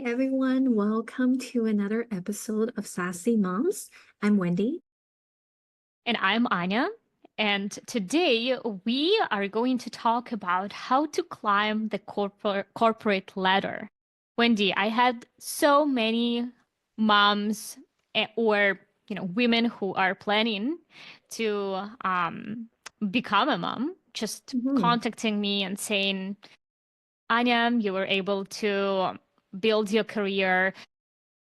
everyone. Welcome to another episode of Sassy Moms. I'm Wendy. And I'm Anya. And today we are going to talk about how to climb the corporate ladder. Wendy, I had so many moms or women who are planning to become a mom just Mhm. contacting me and saying, Anya, you were able to build your career.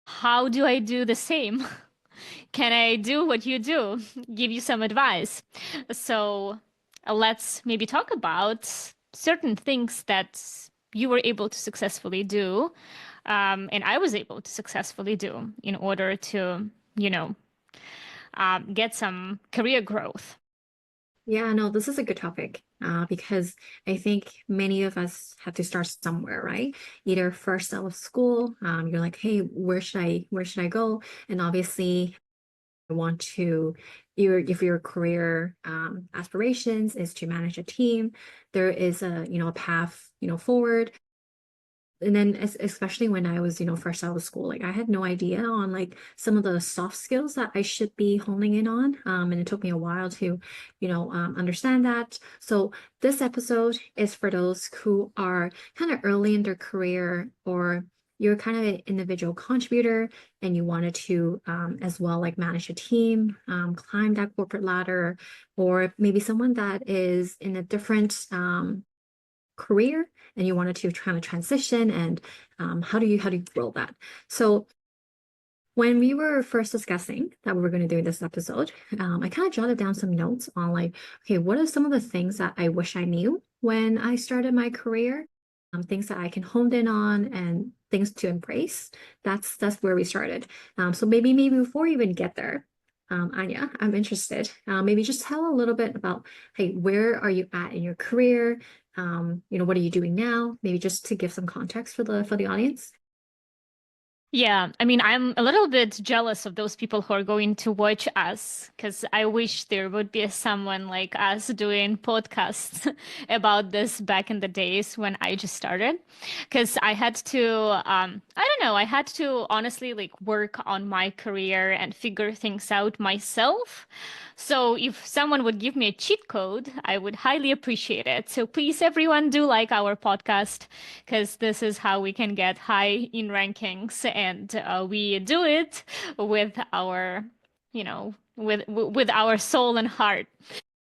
How do I do the same? Can I do what you do? Give you some advice. So let's maybe talk about certain things that you were able to successfully do, and I was able to successfully do in order to, you know, get some career growth. Yeah, no, this is a good topic because I think many of us have to start somewhere, right? Either first out of school, you're like, hey, where should I go? And obviously, I want to, if your career aspirations is to manage a team, there is a path, forward. And then especially when I was, first out of school, like I had no idea on like some of the soft skills that I should be honing in on. And it took me a while to, understand that. So this episode is for those who are kind of early in their career, or you're kind of an individual contributor and you wanted to as well like manage a team, climb that corporate ladder, or maybe someone that is in a different career and you wanted to kind of transition, and how do you grow that. So when we were first discussing that we were going to do this episode, I kind of jotted down some notes on like, okay, what are some of the things that I wish I knew when I started my career, things that I can hone in on and things to embrace. That's where we started. So maybe before we even get there, Anya, I'm interested. Maybe just tell a little bit about, hey, where are you at in your career? What are you doing now? Maybe just to give some context for the audience. Yeah, I mean, I'm a little bit jealous of those people who are going to watch us because I wish there would be someone like us doing podcasts about this back in the days when I just started. Because I had to, I don't know, I had to honestly like work on my career and figure things out myself. So if someone would give me a cheat code, I would highly appreciate it. So please, everyone, do like our podcast because this is how we can get high in rankings, and we do it with our, with our soul and heart.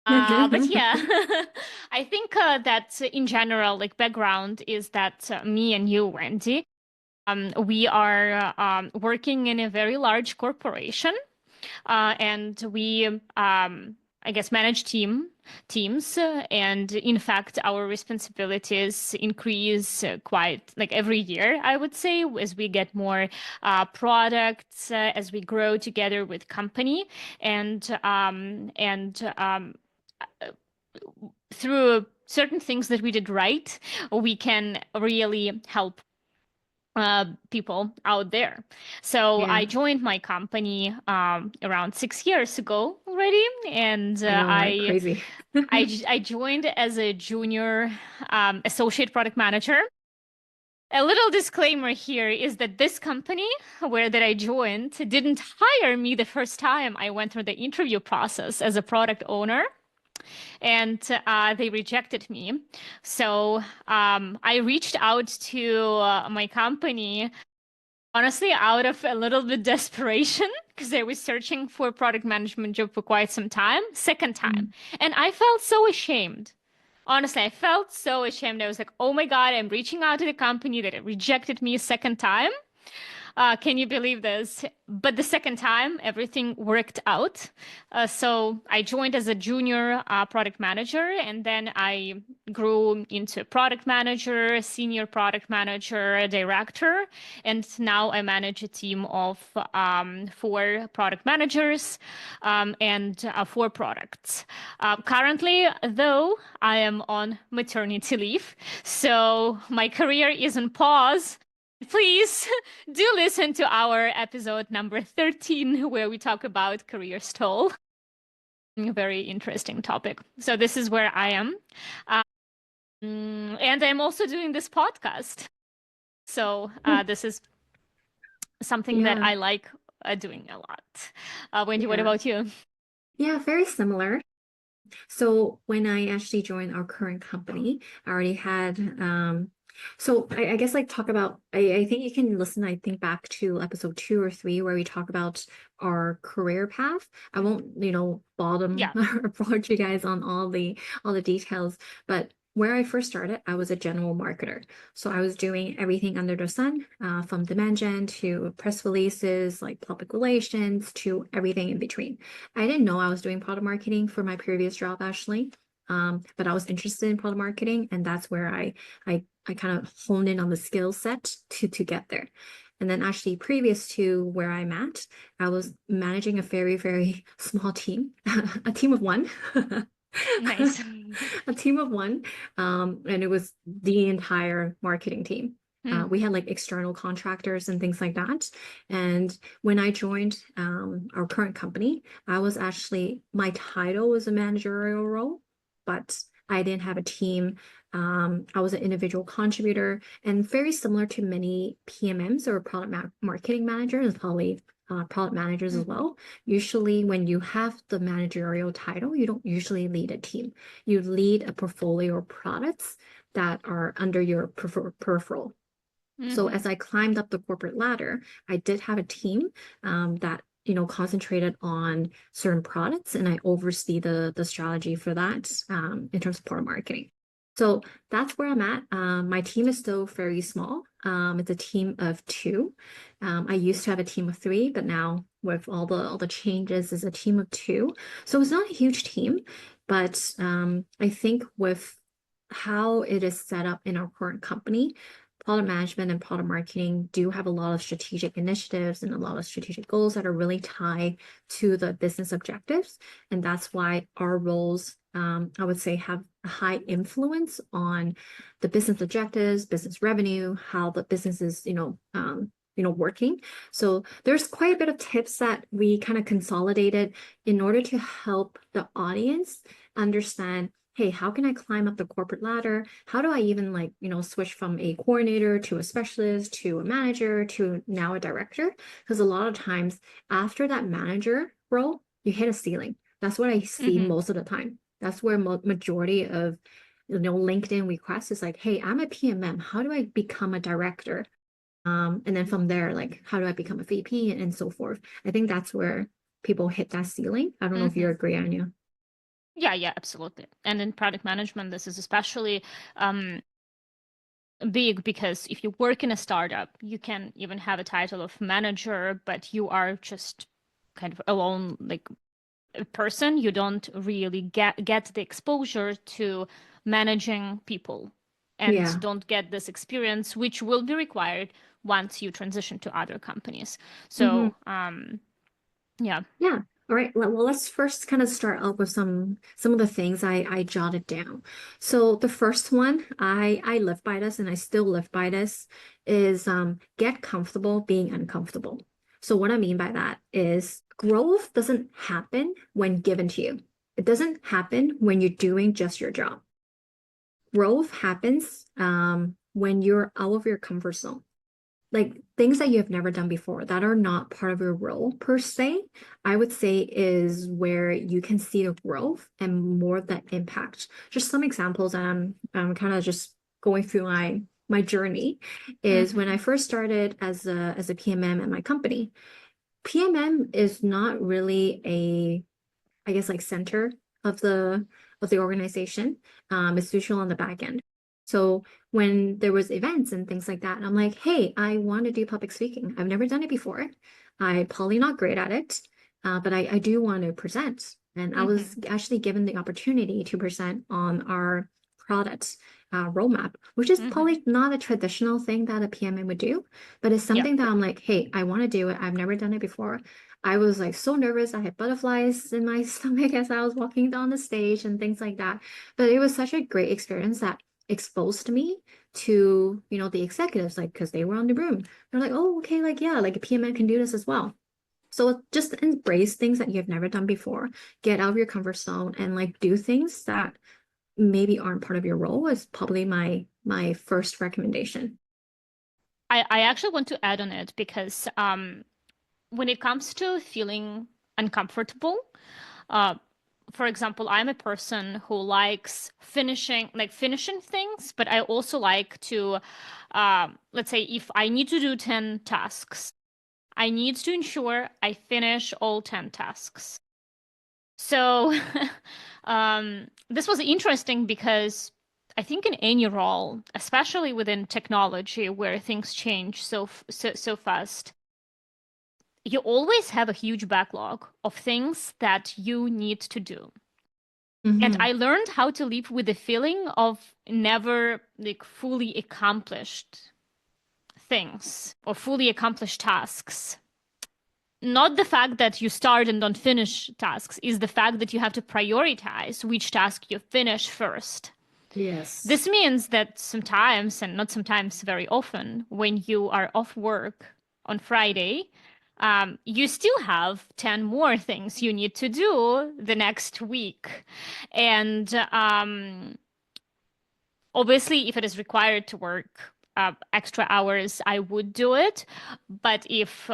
But yeah, I think that in general, like background is that me and you, Wendy, we are working in a very large corporation, and we, I guess, manage teams, and in fact, our responsibilities increase quite like every year, I would say, as we get more products, as we grow together with company, and through certain things that we did right, we can really help people out there. So Yeah, I joined my company around 6 years ago already, and I know, right? Crazy. I joined as a junior associate product manager. A little disclaimer here is that this company where that I joined didn't hire me the first time I went through the interview process as a product owner, and they rejected me. So I reached out to my company honestly, out of a little bit desperation, because I was searching for a product management job for quite some time, second time. Mm. And I felt so ashamed. Honestly, I felt so ashamed. I was like, oh my God, I'm reaching out to the company that rejected me a second time. Can you believe this? But the second time, everything worked out. So I joined as a junior product manager, and then I grew into product manager, senior product manager, director, and now I manage a team of four product managers and four products. Currently, though, I am on maternity leave, so my career is on pause. Please do listen to our episode number 13, where we talk about career stall. A very interesting topic. So this is where I am. And I'm also doing this podcast. So this is something that Yeah, I like doing a lot. Wendy, what yeah, about you? yeah, very similar. So when I actually joined our current company, I already had so I guess like talk about I think you can listen, I think back to episode 2 or 3 where we talk about our career path. I won't, bottom Yeah. or board you guys on all the details, but where I first started, I was a general marketer. So I was doing everything under the sun, from demand gen to press releases, like public relations to everything in between. I didn't know I was doing product marketing for my previous job, actually. But I was interested in product marketing, and that's where I kind of honed in on the skill set to get there. And then actually previous to where I'm at, I was managing a very, very small team, a team of one. Nice. A team of one. And it was the entire marketing team. Mm, We had like external contractors and things like that. And when I joined our current company, I was actually, my title was a managerial role, but I didn't have a team. I was an individual contributor and very similar to many PMMs or product marketing managers, probably product managers as mhm, well. Usually, when you have the managerial title, you don't usually lead a team. You lead a portfolio of products that are under your peripheral. So mhm, as I climbed up the corporate ladder, I did have a team that concentrated on certain products, and I oversee the strategy for that in terms of product marketing. So that's where I'm at. My team is still very small. It's a team of two. I used to have a team of three, but now with all the changes, is a team of two. So it's not a huge team, but I think with how it is set up in our current company, product management and product marketing do have a lot of strategic initiatives and a lot of strategic goals that are really tied to the business objectives. And that's why our roles, I would say, have a high influence on the business objectives, business revenue, how the business is, working. So there's quite a bit of tips that we kind of consolidated in order to help the audience understand, hey, how can I climb up the corporate ladder? How do I even switch from a coordinator to a specialist to a manager to now a director? Because a lot of times after that manager role, you hit a ceiling. That's what I see mhm, most of the time. That's where majority of LinkedIn requests is like, hey, I'm a PMM. How do I become a director? And then from there, like, how do I become a VP and so forth? I think that's where people hit that ceiling. I don't know if you mhm. agree, Anya. Yeah, yeah, absolutely. And in product management, this is especially um, big because if you work in a startup, you can even have a title of manager, but you are just kind of alone, like a person. You don't really get the exposure to managing people and Yeah. don't get this experience, which will be required once you transition to other companies. Mhm. So, yeah. Yeah. All right. Well, let's first kind of start out with some of the things I jotted down. So the first one, I live by this, and I still live by this, is get comfortable being uncomfortable. So what I mean by that is growth doesn't happen when given to you. It doesn't happen when you're doing just your job. Growth happens when you're out of your comfort zone, like things that you have never done before that are not part of your role per se, I would say is where you can see the growth and more of that impact. Just some examples, I'm kind of just going through my journey is when I Hmm. first started as a PMM at my company. PMM is not really a, I guess, like center of the organization. It's usually on the back end. So when there was events and things like that, I'm like, hey, I want to do public speaking. I've never done it before. I'm probably not great at it, but I do want to present. And I was Hmm. actually given the opportunity to present on our product roadmap, which is Hmm. probably not a traditional thing that a PMM would do, but it's Yeah. something that I'm like, hey, I want to do it. I've never done it before. I was like so nervous. I had butterflies in my stomach as I was walking down the stage and things like that. But it was such a great experience that exposed me to, the executives, like, because they were on the room. They're like, oh, okay, like, yeah, like a PMN can do this as well. So just embrace things that you've never done before, get out of your comfort zone and like do things that maybe aren't part of your role is probably my first recommendation. I actually want to add on it because when it comes to feeling uncomfortable, uh, for example, I'm a person who likes finishing things, but I also like to, let's say, if I need to do 10 tasks, I need to ensure I finish all 10 tasks. So this was interesting because I think in any role, especially within technology where things change so fast, you always have a huge backlog of things that you need to do. And Hmm. I learned how to live with the feeling of never like fully accomplished things or fully accomplished tasks. Not the fact that you start and don't finish tasks, is the fact that you have to prioritize which task you finish first. Yes. This means that sometimes, and not sometimes, very often, when you are off work on Friday, you still have 10 more things you need to do the next week. And obviously, if it is required to work extra hours, I would do it. But if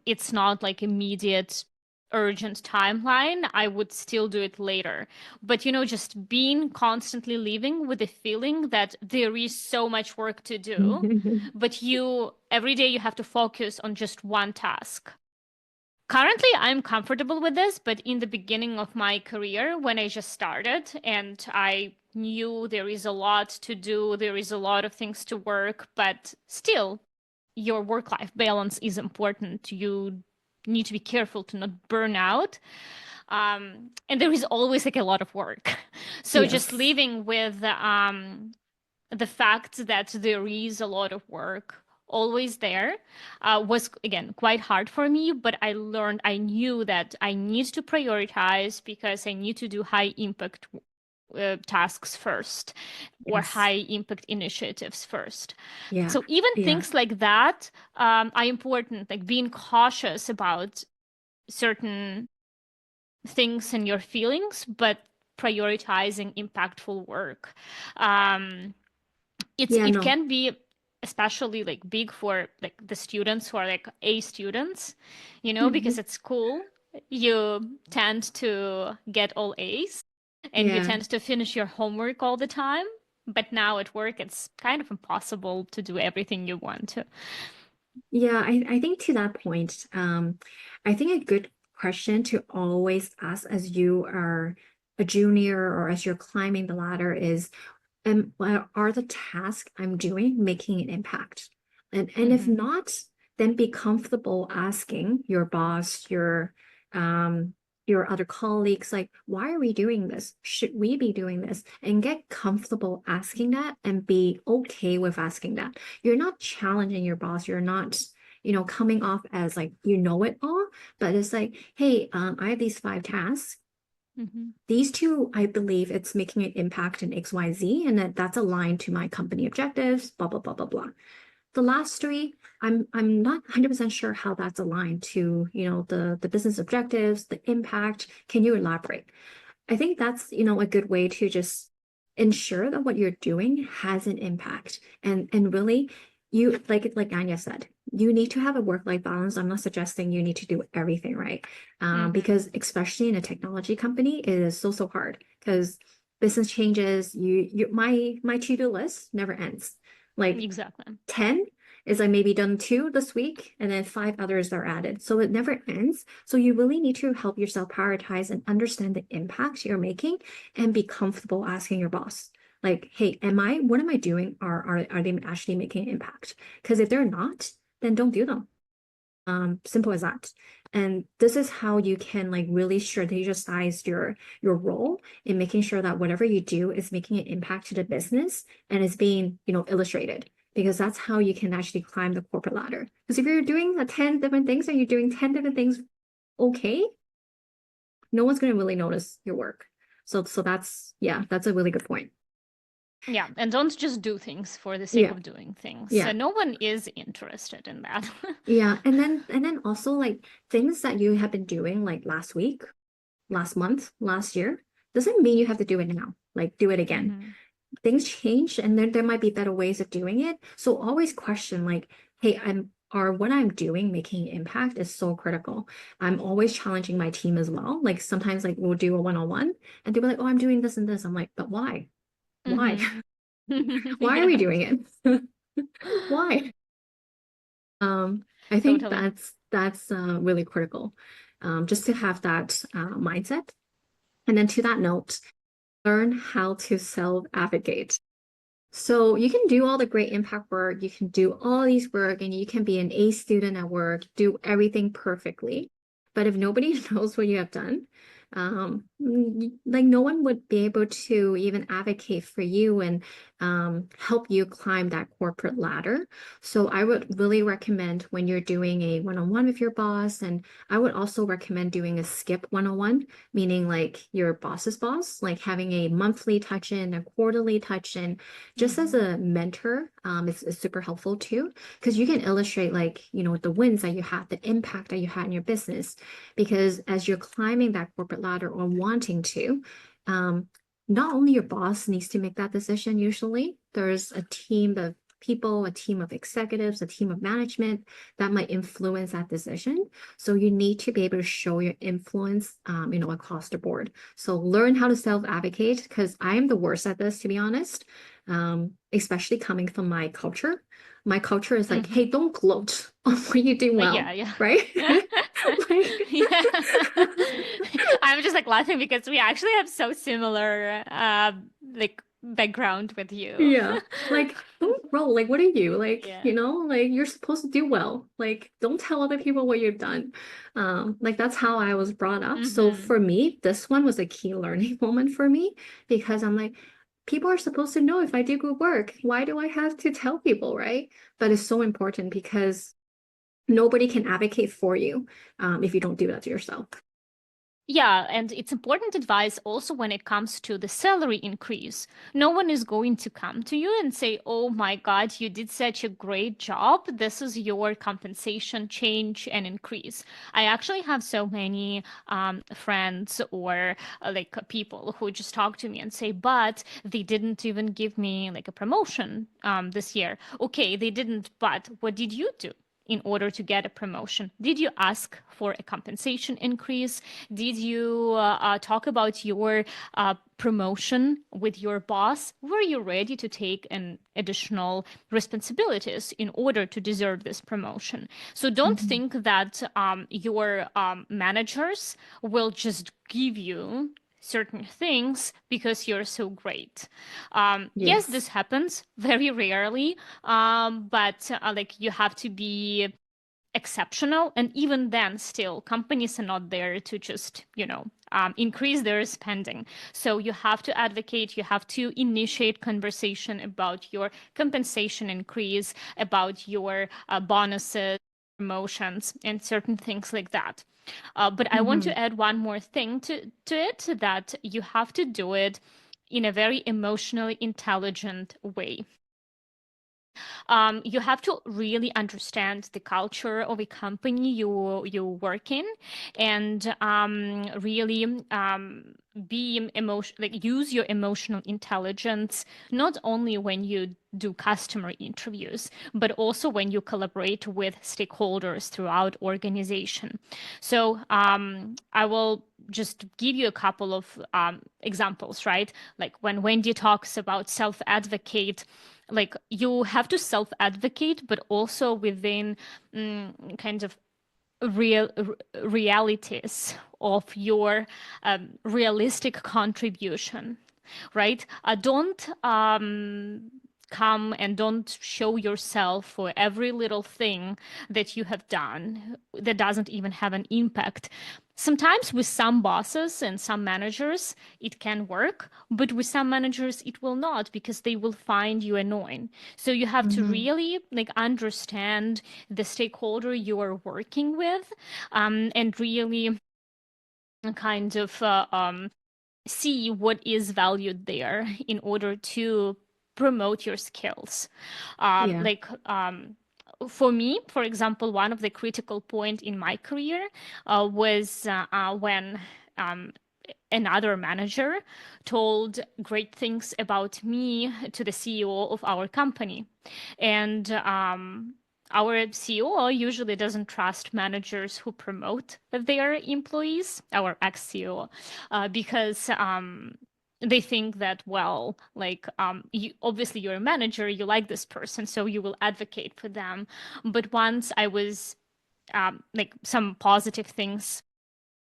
it's not like immediate urgent timeline, I would still do it later. But just being constantly living with the feeling that there is so much work to do, but every day you have to focus on just one task. Currently, I'm comfortable with this, but in the beginning of my career, when I just started and I knew there is a lot to do, there is a lot of things to work, but still, your work-life balance is important. You need to be careful to not burn out. And there is always like a lot of work. So just Yes. living with the fact that there is a lot of work always there was again quite hard for me, but I knew that I need to prioritize because I need to do high impact tasks first or Yes. high impact initiatives first. Yeah. So even Yeah. things like that are important, like being cautious about certain things and your feelings, but prioritizing impactful work. Um, Yeah. it No. can be especially like big for like the students who are like A students, because Hmm. at school you tend to get all A's and you Yeah. tend to finish your homework all the time. But now at work, it's kind of impossible to do everything you want to. Yeah, I think to that point, I think a good question to always ask as you are a junior or as you're climbing the ladder is, what are the tasks I'm doing making an impact? And if Hmm. not, then be comfortable asking your boss, um your other colleagues, like, why are we doing this? Should we be doing this? And get comfortable asking that and be okay with asking that. You're not challenging your boss. You're not, coming off as like you know it all, but it's like, hey, I have these 5 tasks. Hmm. These two, I believe it's making an impact in XYZ, and that's aligned to my company objectives, blah, blah, blah, blah, blah. The last three, I'm not 100% sure how that's aligned to, the business objectives, the impact. Can you elaborate? I think that's, a good way to just ensure that what you're doing has an impact. And really, you like Anya said, you need to have a work-life balance. I'm not suggesting you need to do everything, right? Hmm. Because especially in a technology company, it is so hard because business changes. My to-do list never ends. Like Exactly. 10 is I maybe done 2 this week and then 5 others are added. So it never ends. So you really need to help yourself prioritize and understand the impact you're making and be comfortable asking your boss. Like, hey, what am I doing? Are they actually making an impact? Because if they're not, then don't do them. Simple as that. And this is how you can like really strategize your role in making sure that whatever you do is making an impact to the business and is being, illustrated. Because that's how you can actually climb the corporate ladder. Because if you're doing 10 different things and you're doing 10 different things okay, no one's going to really notice your work. So that's, yeah, that's a really good point. Yeah, and don't just do things for the sake Yeah, of doing things. So yeah. no one is interested in that. Yeah, and then also like things that you have been doing like last week, last month, last year, doesn't mean you have to do it now. Like do it again. Hmm. things change and there might be better ways of doing it. So always question like, hey, or what I'm doing making impact is so critical. I'm always challenging my team as well. Like sometimes like we'll do a one-on-one and they'll be like, oh, I'm doing this and this. I'm like, but why? Why? Mm-hmm. Why are we Yeah, doing it? Why? I think totally. that's really critical. Just to have that mindset. And then to that note, learn how to self-advocate. So you can do all the great impact work, you can do all these work, and you can be an A student at work, do everything perfectly. But if nobody knows what you have done, like no one would be able to even advocate for you and help you climb that corporate ladder. So I would really recommend when you're doing a one-on-one with your boss, and I would also recommend doing a skip one-on-one, meaning like your boss's boss, like having a monthly touch-in, a quarterly touch-in just as Mm-hmm. a mentor, is super helpful too, because you can illustrate like, the wins that you had, the impact that you had in your business. Because as you're climbing that corporate ladder or wanting to, um, not only your boss needs to make that decision, usually, there's a team of people, a team of executives, a team of management that might influence that decision. So you need to be able to show your influence, across the board. So learn how to self-advocate because I am the worst at this, to be honest, especially coming from my culture. My culture is like, hey, Mm-hmm. don't gloat on what you do Yeah, well, yeah. right? Like, Yeah. I'm just like laughing because we actually have so similar like background with you. yeah, like, don't grow. Like, what are you? Like, Yeah. like you're supposed to do well. Like, don't tell other people what you've done. Like that's how I was brought up. So Mm-hmm. for me, this one was a key learning moment for me because I'm like, people are supposed to know if I do good work. Why do I have to tell people, right? But it's so important because nobody can advocate for you if you don't do that to yourself. Yeah, and it's important advice also when it comes to the salary increase. No one is going to come to you and say, "Oh my God, you did such a great job. This is your compensation change and increase." I actually have so many friends or like people who just talk to me and say, "But they didn't even give me like a promotion this year." Okay, they didn't, but what did you do in order to get a promotion? Did you ask for a compensation increase? Did you talk about your promotion with your boss? Were you ready to take an additional responsibilities in order to deserve this promotion? So don't Mhm. think that your managers will just give you certain things because you're so great. Yes, Yes. this happens very rarely, but like you have to be exceptional. And even then, still, companies are not there to just, increase their spending. So you have to advocate, you have to initiate conversation about your compensation increase, about your bonuses, promotions, and certain things like that. But I want Hmm. to add one more thing to it that you have to do it in a very emotionally intelligent way. You have to really understand the culture of a company you work in, and really be emotion like use your emotional intelligence not only when you do customer interviews, but also when you collaborate with stakeholders throughout organization. So I will just give you a couple of examples, right? Like when Wendy talks about self-advocate, like you have to self-advocate, but also within kind of real realities of your realistic contribution, right? Don't come and don't show yourself for every little thing that you have done that doesn't even have an impact. Sometimes with some bosses and some managers, it can work, but with some managers, it will not because they will find you annoying. So you have to Hmm. really like understand the stakeholder you are working with, and really kind of see what is valued there in order to promote your skills. Yeah. Like for me, for example, one of the critical point in my career was when um, another manager told great things about me to the CEO of our company. And our CEO usually doesn't trust managers who promote their employees, our ex-CEO, because they think that, well, like, obviously you're a manager, you like this person, so you will advocate for them. But once I was like, some positive things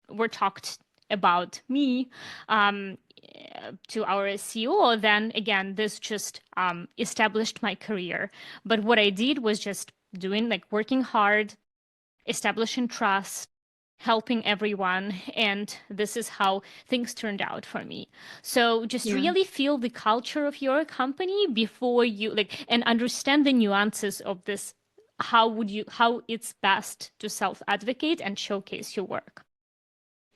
were talked about me to our CEO, then again, this just established my career. But what I did was just doing, like, working hard, establishing trust, helping everyone, and this is how things turned out for me. So just Yeah. really feel the culture of your company before you, like, and understand the nuances of this. How it's best to self-advocate and showcase your work.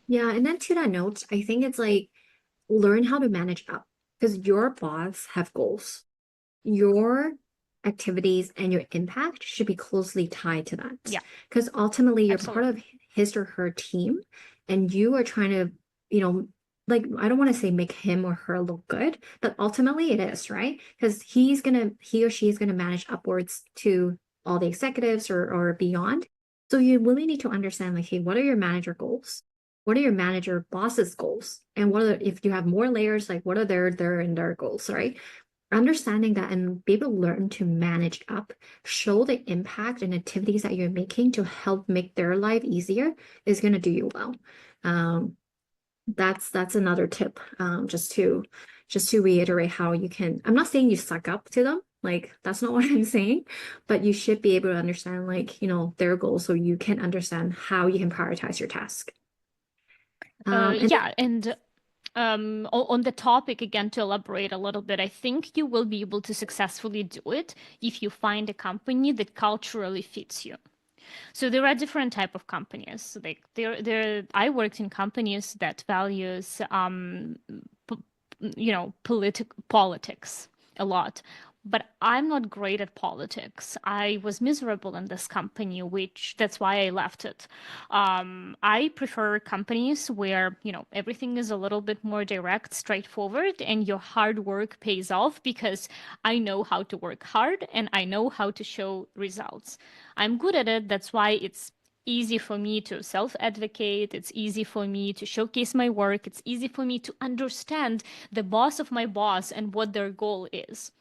Yeah. And then to that note, I think it's like learn how to manage up because your boss have goals. Your activities and your impact should be closely tied to that. Yeah, Because ultimately you're part absolutely. of his or her team and you are trying to, you know, like I don't want to say make him or her look good, but ultimately it is, right? Because he or she is gonna manage upwards to all the executives or beyond. So you really need to understand like, hey, what are your manager goals? What are your manager boss's goals? And what are if you have more layers, like what are their goals, right? Understanding that and be able to learn to manage up, show the impact and activities that you're making to help make their life easier is going to do you well. Um, that's another tip. Just to reiterate how you can. I'm not saying you suck up to them. Like that's not what I'm saying, but you should be able to understand like, their goals so you can understand how you can prioritize your task. And then Yeah, and on the topic again, to elaborate a little bit, I think you will be able to successfully do it if you find a company that culturally fits you. So there are different type of companies. Like I worked in companies that values p- politics a lot. But I'm not great at politics. I was miserable in this company, which that's why I left it. I prefer companies where, everything is a little bit more direct, straightforward, and your hard work pays off because I know how to work hard and I know how to show results. I'm good at it. That's why it's easy for me to self-advocate. It's easy for me to showcase my work. It's easy for me to understand the boss of my boss and what their goal is.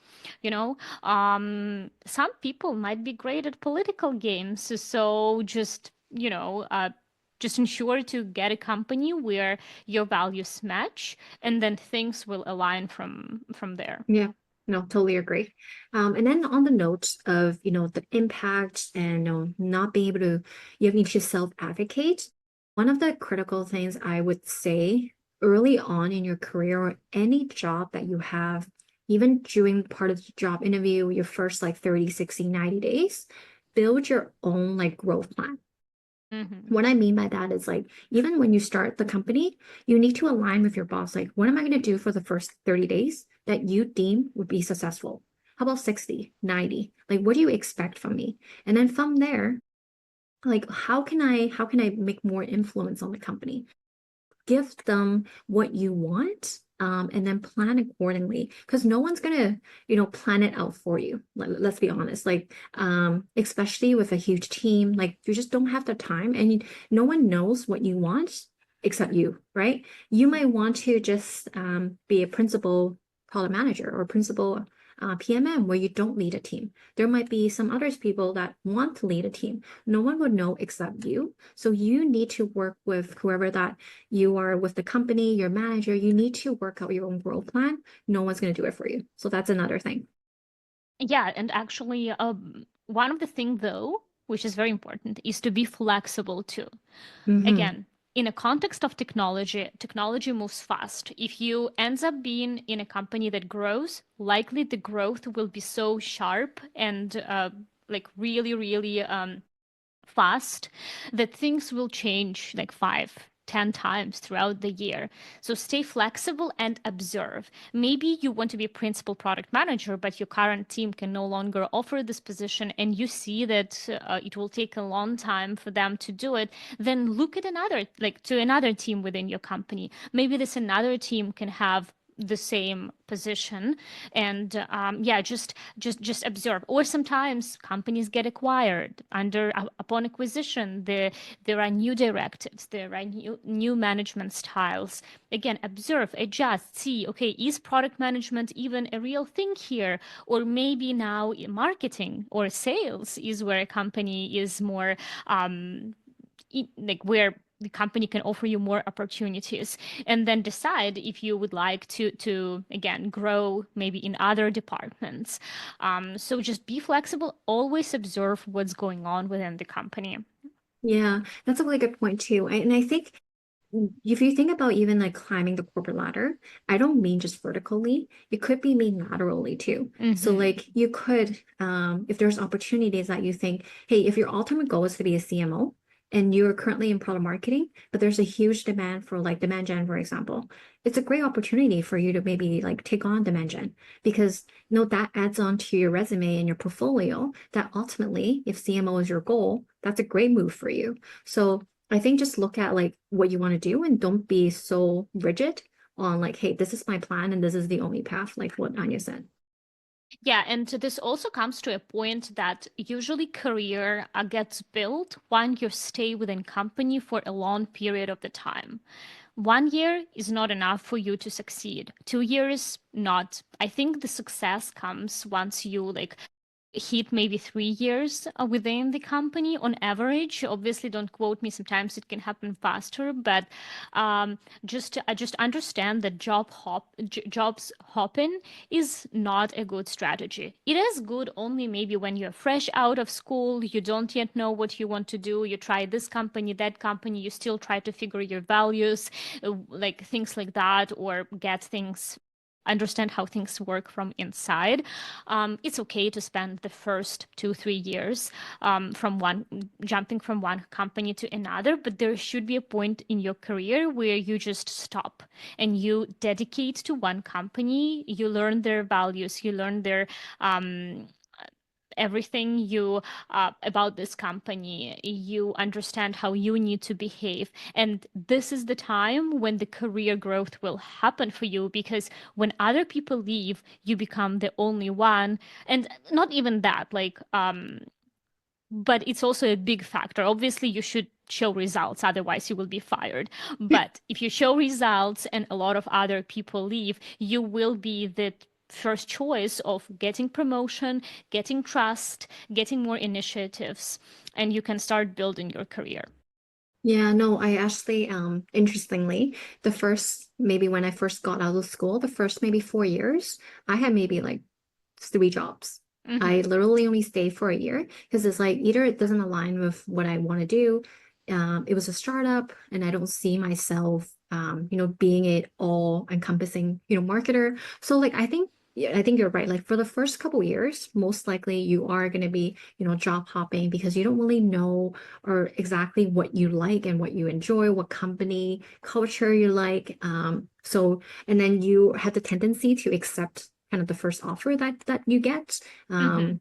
Some people might be great at political games, so just ensure to get a company where your values match, and then things will align from there. Yeah, no, totally agree. And then on the note of, the impact and not being able to, you need to self-advocate. One of the critical things I would say early on in your career or any job that you have, even during part of the job interview, your first like 30, 60, 90 days, build your own like growth plan. Hmm. What I mean by that is like, even when you start the company, you need to align with your boss. Like, what am I going to do for the first 30 days that you deem would be successful? How about 60, 90? Like, what do you expect from me? And then from there, like, how can I make more influence on the company? Give them what you want, and then plan accordingly because no one's gonna plan it out for you. Let's be honest, like especially with a huge team, like you just don't have the time and no one knows what you want except you, right? You might want to just be a principal product manager or principal PMM where you don't lead a team. There might be some others people that want to lead a team. No one would know except you. So you need to work with whoever that you are with the company, your manager, you need to work out your own growth plan. No one's going to do it for you. So that's another thing. Yeah, and actually, one of the things though, which is very important, is to be flexible too. Hmm. Again, in a context of technology, technology moves fast. If you ends up being in a company that grows, likely the growth will be so sharp and like really, really fast that things will change like 5 10 times throughout the year. So stay flexible and observe. Maybe you want to be a principal product manager, but your current team can no longer offer this position, and you see that it will take a long time for them to do it. Then look at another team within your company. Maybe this another team can have the same position, and yeah, just observe. Or sometimes companies get acquired. Upon acquisition, there are new directives, there are new management styles. Again, observe, adjust, see, okay, is product management even a real thing here? Or maybe now marketing or sales is where a company is more like where the company can offer you more opportunities, and then decide if you would like to again grow maybe in other departments. So just be flexible, always observe what's going on within the company. Yeah, that's a really good point too. And I think if you think about even like climbing the corporate ladder, I don't mean just vertically. It could be mean laterally too. So Hmm. like you could, if there's opportunities that you think, hey, if your ultimate goal is to be a CMO and you're currently in product marketing, but there's a huge demand for like demand gen, for example, it's a great opportunity for you to maybe like take on demand gen because that adds on to your resume and your portfolio that ultimately, if CMO is your goal, that's a great move for you. So I think just look at like what you want to do and don't be so rigid on like, hey, this is my plan and this is the only path, like what Anya said. Yeah, and this also comes to a point that usually career gets built when you stay within company for a long period of the time. 1 year is not enough for you to succeed. 2 years, not. I think the success comes once you like hit maybe 3 years within the company on average. Obviously, don't quote me. Sometimes it can happen faster, but just understand that jobs hopping is not a good strategy. It is good only maybe when you're fresh out of school, you don't yet know what you want to do. You try this company, that company, you still try to figure your values, like things like that, or get things understand how things work from inside. It's okay to spend the first 2, 3 years from one jumping from one company to another, but there should be a point in your career where you just stop and you dedicate to one company. You learn their values, you learn their um, everything you about this company. You understand how you need to behave, and this is the time when the career growth will happen for you, because when other people leave, you become the only one. And not even that, like but it's also a big factor. Obviously, you should show results, otherwise you will be fired. But if you show results and a lot of other people leave, you will be the first choice of getting promotion, getting trust, getting more initiatives, and you can start building your career. Yeah, no, I actually, interestingly, the first, maybe when I first got out of school, the first maybe 4 years, I had maybe like three jobs. I Hmm. literally only stayed for a year because it's like either it doesn't align with what I want to do. It was a startup and I don't see myself, being a all encompassing, marketer. So like I think, yeah, I think you're right. Like for the first couple years, most likely you are going to be, job hopping because you don't really know or exactly what you like and what you enjoy, what company culture you like. And then you have the tendency to accept kind of the first offer that you get. Hmm.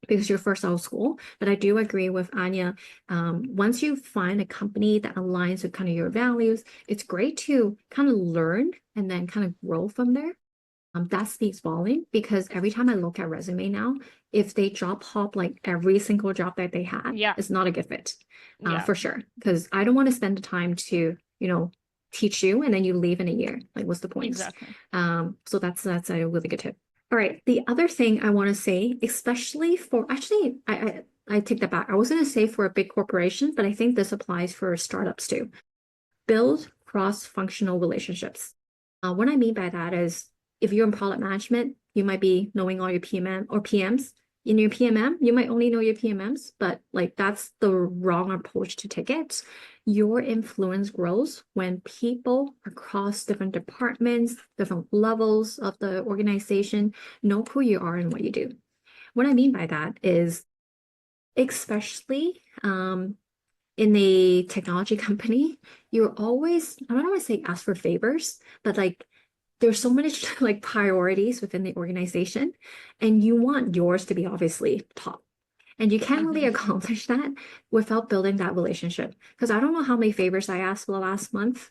Because you're first out of school. But I do agree with Anya. Once you find a company that aligns with kind of your values, it's great to kind of learn and then kind of grow from there. That speaks volume because every time I look at resume now, if they job hop like every single job that they had, Yeah, it's not a good fit, yeah, for sure. Because I don't want to spend the time to, teach you and then you leave in a year. Like, what's the point? exactly. So that's a really good tip. All right. The other thing I want to say, especially for actually, I take that back. I was going to say for a big corporation, but I think this applies for startups too. Build cross-functional relationships. What I mean by that is if you're in product management, you might be knowing all your PMM or PMs. In your PMM, you might only know your PMMs, but like that's the wrong approach to take it. Your influence grows when people across different departments, different levels of the organization know who you are and what you do. What I mean by that is especially in a technology company, you're always, I don't want to say ask for favors, but like there's so many like priorities within the organization, and you want yours to be obviously top. And you can't really Mhm. accomplish that without building that relationship. Because I don't know how many favors I asked for the last month,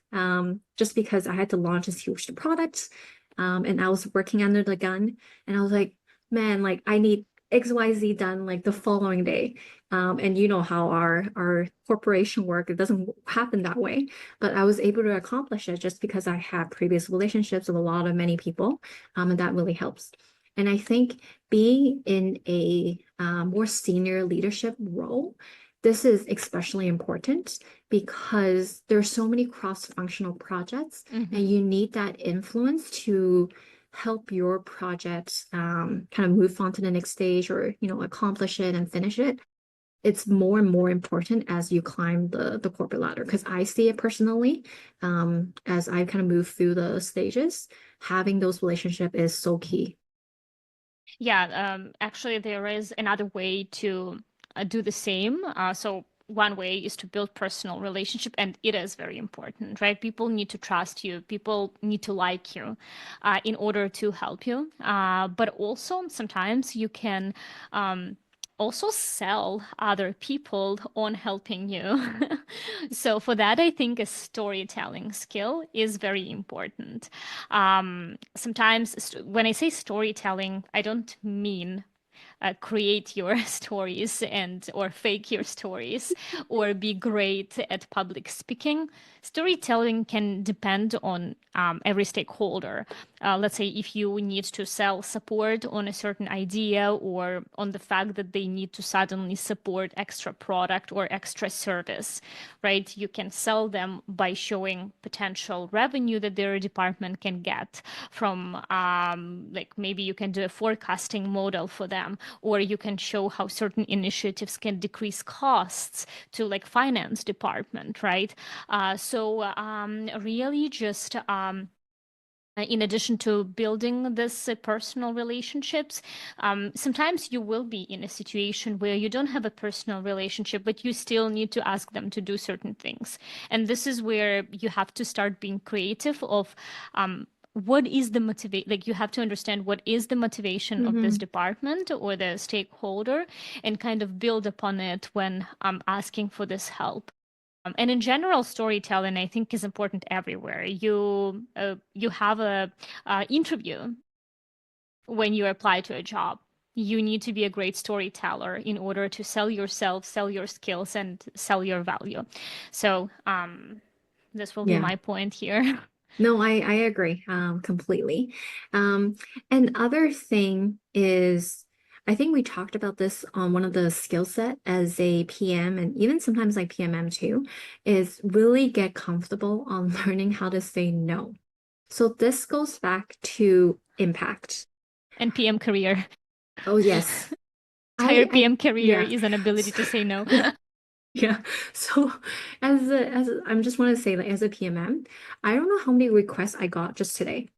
just because I had to launch this huge product, and I was working under the gun, and I was like, man, like I need XYZ done like the following day. And you know how our corporation work, it doesn't happen that way. But I was able to accomplish it just because I had previous relationships with a lot of many people, and that really helps. And I think being in a more senior leadership role, this is especially important because there's so many cross-functional projects, and Mhm. you need that influence to help your project kind of move on to the next stage, or accomplish it and finish it. It's more and more important as you climb the corporate ladder, because I see it personally, as I kind of move through the stages. Having those relationships is so key. Yeah, actually, there is another way to do the same. So one way is to build personal relationship, and it is very important, right? People need to trust you. People need to like you in order to help you. But also sometimes you can also sell other people on helping you. So for that, I think a storytelling skill is very important. Sometimes when I say storytelling, I don't mean create your stories and or fake your stories or be great at public speaking. Storytelling can depend on every stakeholder. Let's say if you need to sell support on a certain idea or on the fact that they need to suddenly support extra product or extra service, right? You can sell them by showing potential revenue that their department can get from, like maybe you can do a forecasting model for them, or you can show how certain initiatives can decrease costs to like finance department, right? So really just in addition to building this personal relationships, sometimes you will be in a situation where you don't have a personal relationship, but you still need to ask them to do certain things. And this is where you have to start being creative of what is the motivate, like you have to understand what is the motivation of this Hmm. department or the stakeholder and kind of build upon it when asking for this help. And in general, storytelling, I think, is important everywhere. You have a interview when you apply to a job. You need to be a great storyteller in order to sell yourself, sell your skills, and sell your value. So this will be Yeah. my point here. No, I agree completely. Um, and other thing is, I think we talked about this on one of the skill set as a PM, and even sometimes like PMM too, is really get comfortable on learning how to say no. So this goes back to impact. And PM career. Oh yes. Entire I PM career yeah. is an ability to say no. Yeah. So I'm just want to say, like, as a PMM, I don't know how many requests I got just today.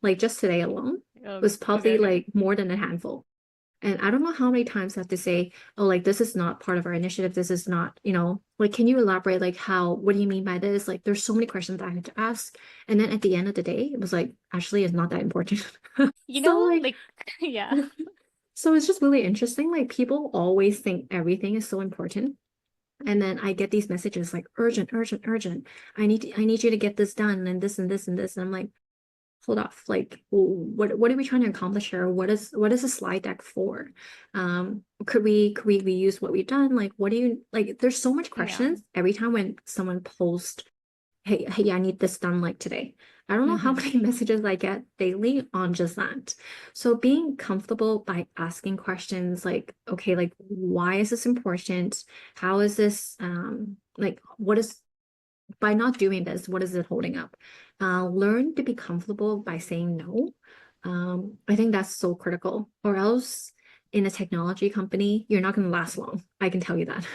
Like just today alone was probably Okay. like more than a handful. And I don't know how many times I have to say, oh, like this is not part of our initiative. This is not, like, can you elaborate, like what do you mean by this? Like there's so many questions I had to ask. And then at the end of the day, it was like, actually, it's not that important. You So know, like, like, yeah. so it's just really interesting. Like people always think everything is so important. And then I get these messages like urgent, urgent, urgent. I need you to get this done and this and this and this. And I'm like, hold off. Like, what are we trying to accomplish here? What is a slide deck for? Could we reuse what we've done? Like, what do you like? There's so much Yeah. questions every time when someone posts, hey, I need this done like today. I don't know how Hmm. many messages I get daily on just that. So being comfortable by asking questions like, okay, like why is this important? How is this like what is by not doing this, what is it holding up? Learn to be comfortable by saying no. I think that's so critical, or else in a technology company, you're not going to last long. I can tell you that.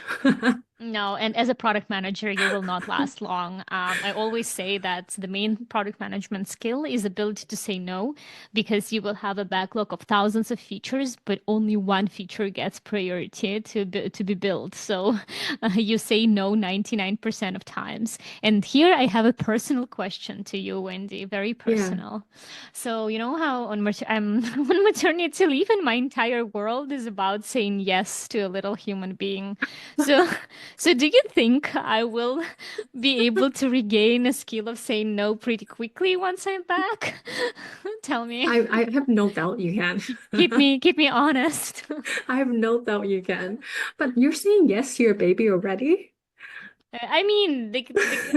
No, and as a product manager, you will not last long. I always say that the main product management skill is ability to say no, because you will have a backlog of thousands of features, but only one feature gets priority to be built. So you say no 99% of times. And here I have a personal question to you, Wendy, very Yeah. personal. So you know how I'm on maternity leave, and my entire world is about saying yes to a little human being. So. So, do you think I will be able to regain a skill of saying no pretty quickly once I'm back? Tell me. I have no doubt you can. Keep me honest. I have no doubt you can. But you're saying yes to your baby already? I mean,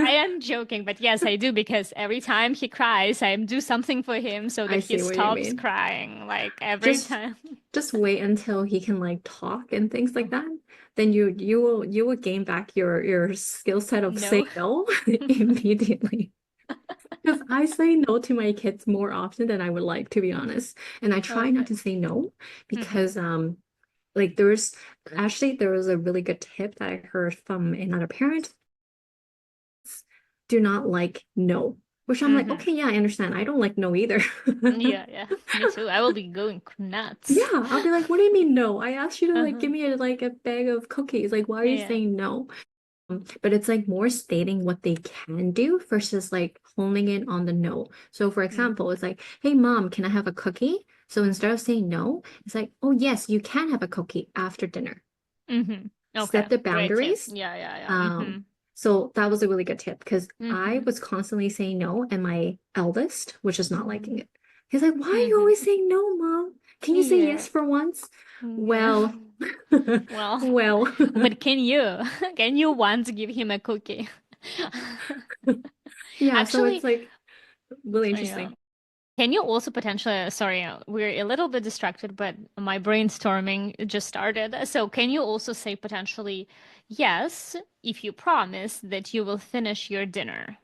I am joking, but yes, I do because every time he cries, I do something for him so I that he see what you stops mean. crying. Like every Just time. just wait until he can like talk and things like that. Then you will gain back your skill set of No. saying no immediately. Because I say no to my kids more often than I would like, to be honest. And I try not Okay. to say no Mm-hmm. because like there was a really good tip that I heard from another parent. Do not like no. Which I'm like, Mm-hmm. okay, yeah, I understand. I don't like no either. Yeah, yeah. Me too. I will be going nuts. Yeah, I'll be like, what do you mean no? I asked you to like give Uh-huh. me a bag of cookies. Like, why are you Yeah. saying no? But it's like more stating what they can do versus like honing in on the no. So for example, Mm-hmm. it's like, hey mom, can I have a cookie? So instead of saying no, it's like, oh yes, you can have a cookie after dinner. Mm-hmm. Okay. Set the Great tip. boundaries. Yeah, yeah, yeah. Um, Mm-hmm. so that was a really good tip because I Mm-hmm. was constantly saying no, and my eldest was just not liking Mm-hmm. it. He's like, why are you Mm-hmm. always saying no, mom? Can you say Yeah. yes for once? Yeah. Well, Well, well, but can you once give him a cookie? yeah, so it's Actually, like really yeah. interesting. Can you also potentially, sorry, we're a little bit distracted, but my brainstorming just started. So can you also say potentially yes if you promise that you will finish your dinner?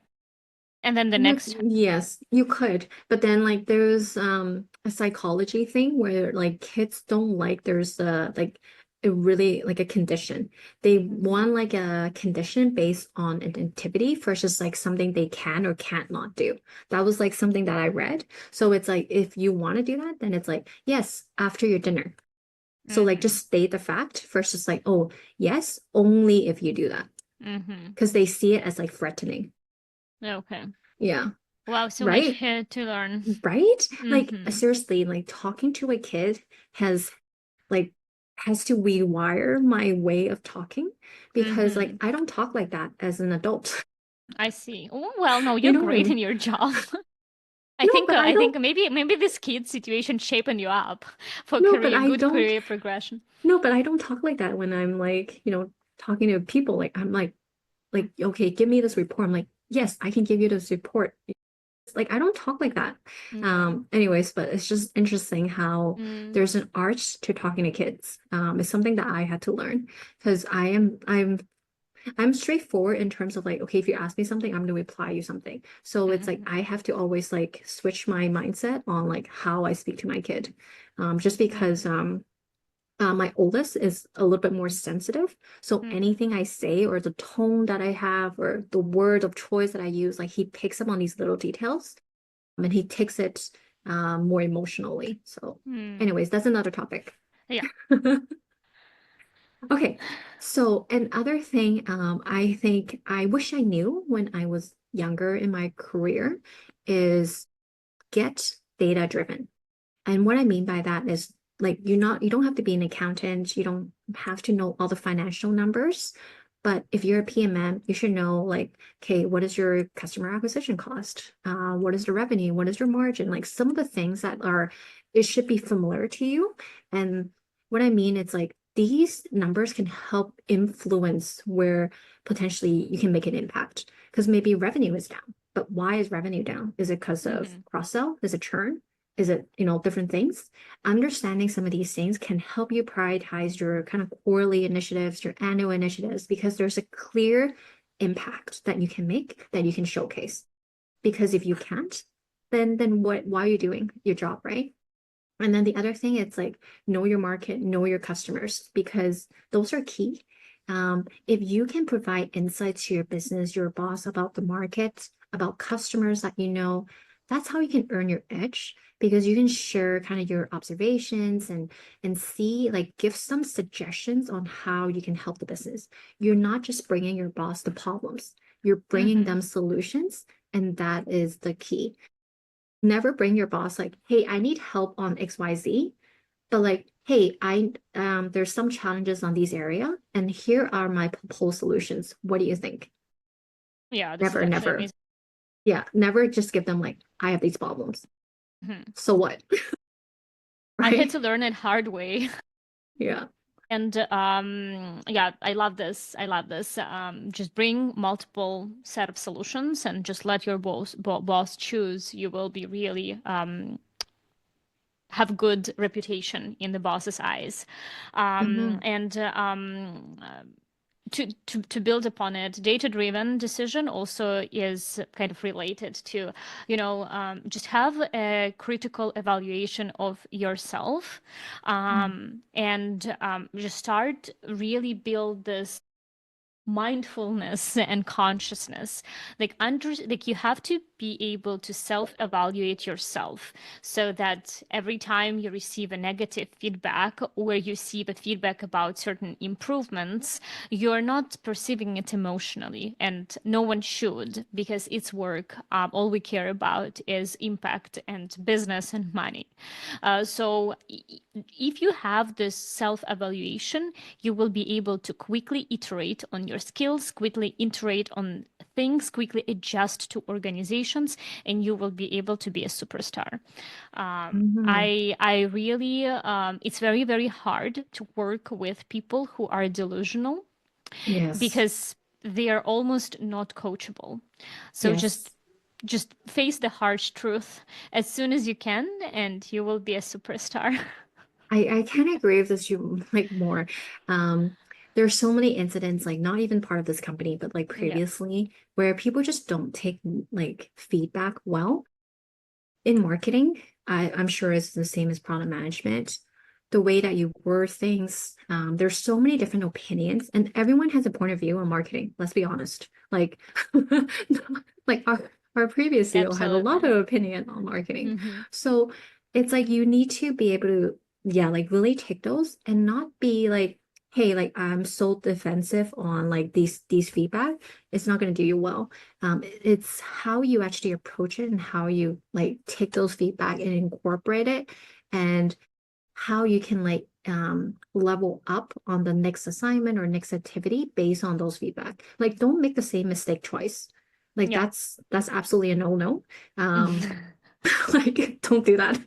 And then the next, Yes, you could. But then like there's a psychology thing where like kids don't like there's like a really like a condition. They Mhm. want like a condition based on an activity versus like something they can or can't not do. That was like something that I read. So it's like if you want to do that, then it's like, yes, after your dinner. So like Mm-hmm. just state the fact versus like, oh, yes, only if you do that. Mm-hmm. Because they see it as like threatening. Okay. Yeah. Wow, so much Right? here to learn. Right? Like Mm-hmm. seriously, like talking to a kid has like has to rewire my way of talking because like Mm-hmm. I don't talk like that as an adult. I see. Oh, well, no, You you're know what I great in mean? your job. No, but I I think don't maybe this kid situation shaping you up for no, but career I good don't career progression. no, but I don't talk like that when I'm like, talking to people. Like I'm like, okay, give me this report. I'm like, yes, I can give you this report. Like I don't talk like that. Yeah. Anyways, but it's just interesting how Mm, there's an art to talking to kids. It's something that I had to learn because I'm straightforward in terms of like, okay, if you ask me something, I'm gonna reply you something. So it's like mhm, I have to always like switch my mindset on like how I speak to my kid. Just because mm, my oldest is a little bit more sensitive. So mhm, anything I say or the tone that I have or the word of choice that I use, like he picks up on these little details and he takes it more emotionally. So, mm. anyways, that's another topic. Yeah. Okay, so another thing I think I wish I knew when I was younger in my career is get data driven. And what I mean by that is like you don't have to be an accountant, you don't have to know all the financial numbers, but if you're a PMM, you should know like, okay, what is your customer acquisition cost? What is the revenue? What is your margin? Like some of the things that are it should be familiar to you. And what I mean, it's like these numbers can help influence where potentially you can make an impact. Because maybe revenue is down, but why is revenue down? Is it because of Mhm, cross-sell? Is it churn? Is it, different things? Understanding some of these things can help you prioritize your kind of quarterly initiatives, your annual initiatives, because there's a clear impact that you can make that you can showcase. Because if you can't, then why are you doing your job, right? And then the other thing, it's like know your market, know your customers, because those are key. If you can provide insights to your business, your boss about the market, about customers that you know, that's how you can earn your edge because you can share kind of your observations and see like give some suggestions on how you can help the business. You're not just bringing your boss the problems, you're bringing Mm-hmm. them solutions, and that is the key. Never bring your boss like, hey, I need help on XYZ, but like, hey, I there's some challenges on these area, and here are my proposed solutions. What do you think? Yeah, this is Never, actually never. amazing. Yeah, never just give them like, I have these problems. Mhm. So what? I had Right? to learn it hard way. Yeah. And yeah, I love this. I love this. Just bring multiple set of solutions and just let your boss choose. You will be really have good reputation in the boss's eyes. Hmm. And to build upon it, data-driven decision also is kind of related to, just have a critical evaluation of yourself, and just start really build this mindfulness and consciousness, like you have to be able to self-evaluate yourself so that every time you receive a negative feedback or you receive a feedback about certain improvements, you're not perceiving it emotionally, and no one should, because it's work. All we care about is impact and business and money. So if you have this self-evaluation, you will be able to quickly iterate on your skills, quickly iterate on things, quickly adjust to organizations, and you will be able to be a superstar. Hmm. I really, it's very, very hard to work with people who are delusional Yes. because they are almost not coachable. So Yes. just face the harsh truth as soon as you can, and you will be a superstar. I can't agree with this you like more. Um, there's so many incidents, like not even part of this company, but like Yeah, previously, where people just don't take like feedback well. In marketing, I'm sure it's the same as product management. The way that you word things, there's so many different opinions, and everyone has a point of view on marketing. Let's be honest. Like, like our previous CEO had a lot absolutely. of opinion on marketing. Hmm. So it's like you need to be able to, yeah, like really take those and not be like, hey, like I'm so defensive on like these feedback. It's not going to do you well. It's how you actually approach it and how you like take those feedback and incorporate it and how you can like level up on the next assignment or next activity based on those feedback. Like don't make the same mistake twice. Like Yeah. that's absolutely a no-no. Um like don't do that.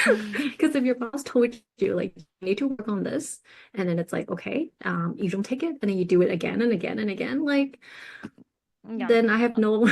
Because if your boss told you like you need to work on this and then it's like okay, you don't take it and then you do it again and again and again, like Yeah. then I have no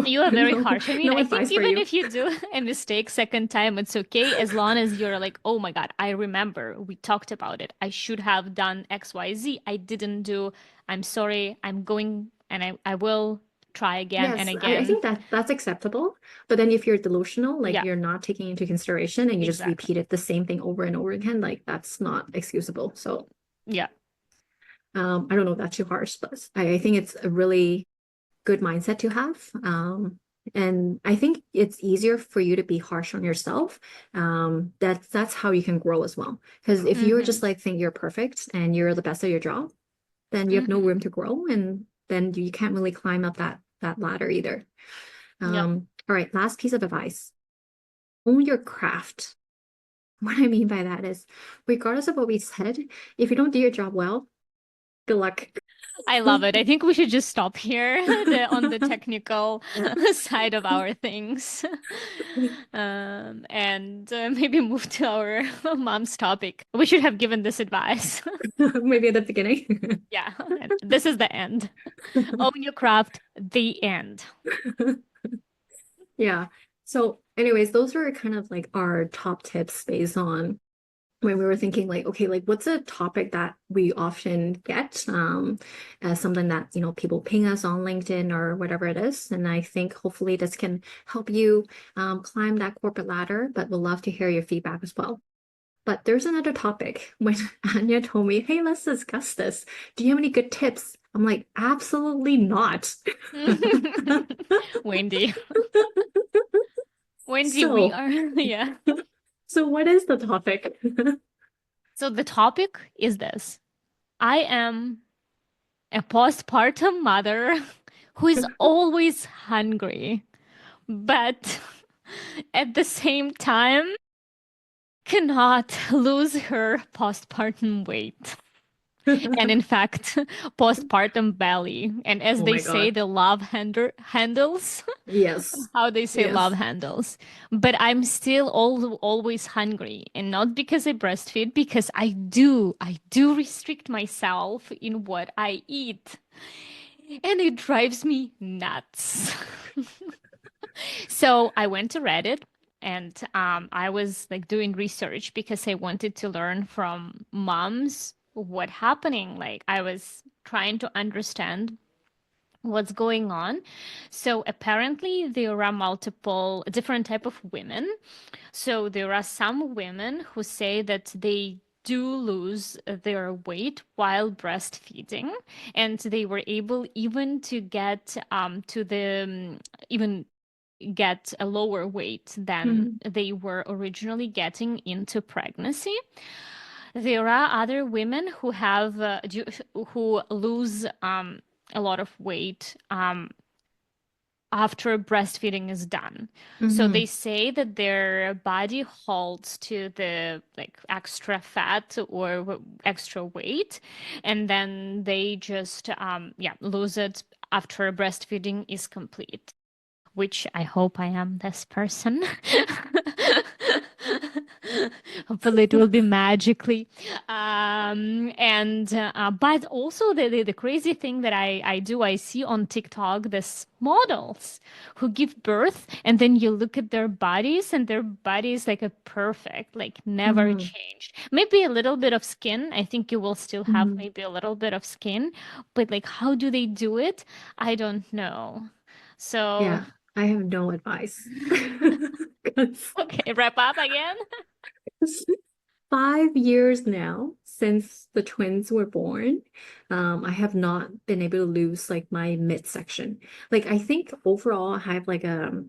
You are very no harsh. I mean, no I think advice for even you. if you do a mistake second time, it's okay as long as you're like, oh my God, I remember we talked about it. I should have done XYZ. I didn't do. I'm sorry. I'm going and I will try again and Yes, I again. think that that's acceptable. But then if you're delusional, like Yeah, you're not taking into consideration and you just exactly. repeat it the same thing over and over again, like that's not excusable. So Yeah. I don't know if that's too harsh, but I think it's a really good mindset to have. And I think it's easier for you to be harsh on yourself. That's how you can grow as well. Because if you're Mm-hmm. just like think you're perfect and you're the best at your job, then you have no Mm-hmm. room to grow, and then you can't really climb up that ladder either. Yep. All right, last piece of advice. Own your craft. What I mean by that is, regardless of what we said, if you don't do your job well, good luck. I love it. I think we should just stop here on the technical side of our things, and maybe move to our mom's topic. We should have given this advice. Maybe at the beginning. Yeah, and this is the end. Own your craft, the end. Yeah. So, anyways, those were kind of like our top tips based on when we were thinking like, okay, like what's a topic that we often get as something that, people ping us on LinkedIn or whatever it is. And I think hopefully this can help you climb that corporate ladder, but we'll love to hear your feedback as well. But there's another topic. When Anya told me, hey, let's discuss this. Do you have any good tips? I'm like, absolutely not. Wendy. Wendy, we So, are, yeah. so what is the topic? So the topic is this. I am a postpartum mother who is always hungry, but at the same time cannot lose her postpartum weight. And in fact, postpartum belly. And as Oh they my say, God. the love handles, Yes. how they say love Yes. handles. But I'm still always hungry. And not because I breastfeed, because I do restrict myself in what I eat. And it drives me nuts. So I went to Reddit and I was like doing research because I wanted to learn from moms what happening. Like I was trying to understand what's going on. So apparently there are multiple different type of women. So there are some women who say that they do lose their weight while breastfeeding, and they were able even to get to the even get a lower weight than Mhm. they were originally getting into pregnancy. There are other women who have who lose a lot of weight after breastfeeding is done. So they Mhm. say that their body holds to the like extra fat or extra weight, and then they just yeah lose it after breastfeeding is complete, which I hope I am this person. Hopefully it will be magically. And but also the crazy thing that I see on TikTok this models who give birth and then you look at their bodies and their bodies like a perfect, like never Mhm. changed. Maybe a little bit of skin. I think you will still have Mhm. maybe a little bit of skin, but like how do they do it? I don't know. So Yeah, I have no advice. 'Cause okay, wrap up again. it's 5 years now since the twins were born. I have not been able to lose like my midsection. Like I think overall I have like a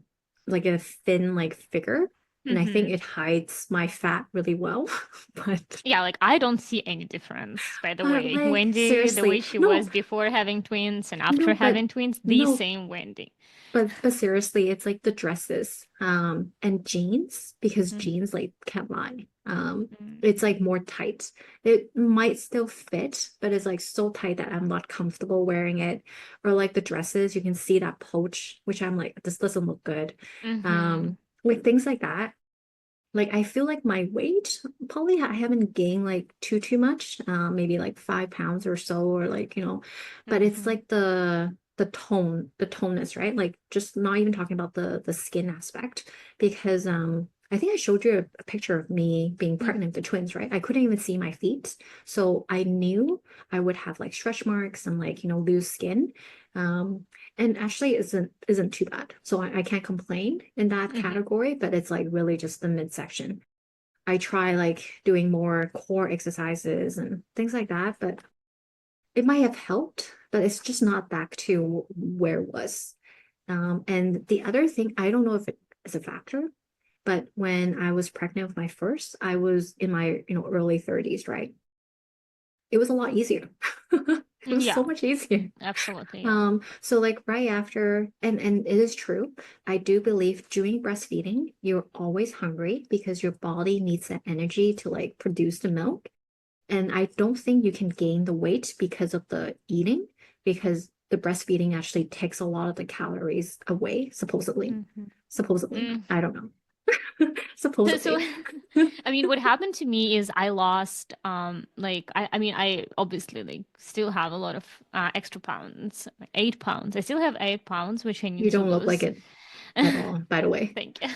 thin like figure, and I think Hmm. it hides my fat really well. But Yeah, like I don't see any difference, by the way. like Wendy, the way seriously, she was no, before having twins and after no, but having twins, the no, same Wendy. but seriously, it's like the dresses, and jeans, because Mm, jeans like can't lie. mm, It's like more tight. It might still fit, but it's like so tight that I'm not comfortable wearing it. Or like the dresses, you can see that poach, which I'm like, this doesn't look good. mm-hmm, Like things like that. Like I feel like my weight, probably I haven't gained like too much, maybe like 5 pounds or so, or like, but it's mm-hmm, like the toneness, right? Like just not even talking about the skin aspect, because I think I showed you a picture of me being mm, pregnant with the twins, right? I couldn't even see my feet. So I knew I would have like stretch marks and like, loose skin. Um, and actually isn't too bad. So I can't complain in that mm-hmm, category, but it's like really just the midsection. I try like doing more core exercises and things like that, but it might have helped, but it's just not back to where it was. And the other thing, I don't know if it is a factor, but when I was pregnant with my first, I was in my, early 30s, right? It was a lot easier. It was so yeah, much easier. absolutely, yeah. So like right after, and it is true, I do believe during breastfeeding, you're always hungry because your body needs that energy to like produce the milk. And I don't think you can gain the weight because of the eating, because the breastfeeding actually takes a lot of the calories away, supposedly. Mm-hmm. Supposedly. Mm. I don't know. So, Supposedly. I mean, what happened to me is I lost, like, I mean, I obviously like still have a lot of extra pounds, like 8 pounds. I still have 8 pounds, which I need You to don't look like lose. it at all, by the way. Thank you.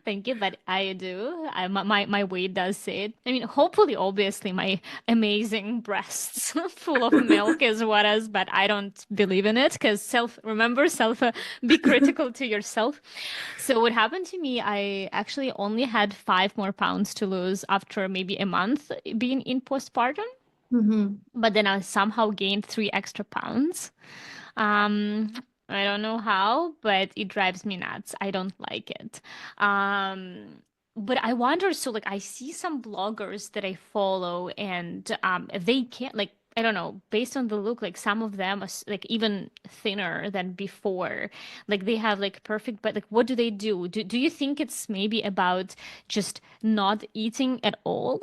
Thank you, but I do. My weight does say it. I mean, hopefully, obviously, my amazing breasts full of milk is what is, but I don't believe in it because remember, be critical to yourself. So what happened to me, I actually only had 5 more pounds to lose after maybe a month being in postpartum, Hmm. but then I somehow gained 3 extra pounds. Um, I don't know how, but it drives me nuts. I don't like it. Um, but I wonder, so like I see some bloggers that I follow and they can't like I don't know, based on the look, like some of them are like even thinner than before. Like they have like perfect, but like what do they do? Do you think it's maybe about just not eating at all?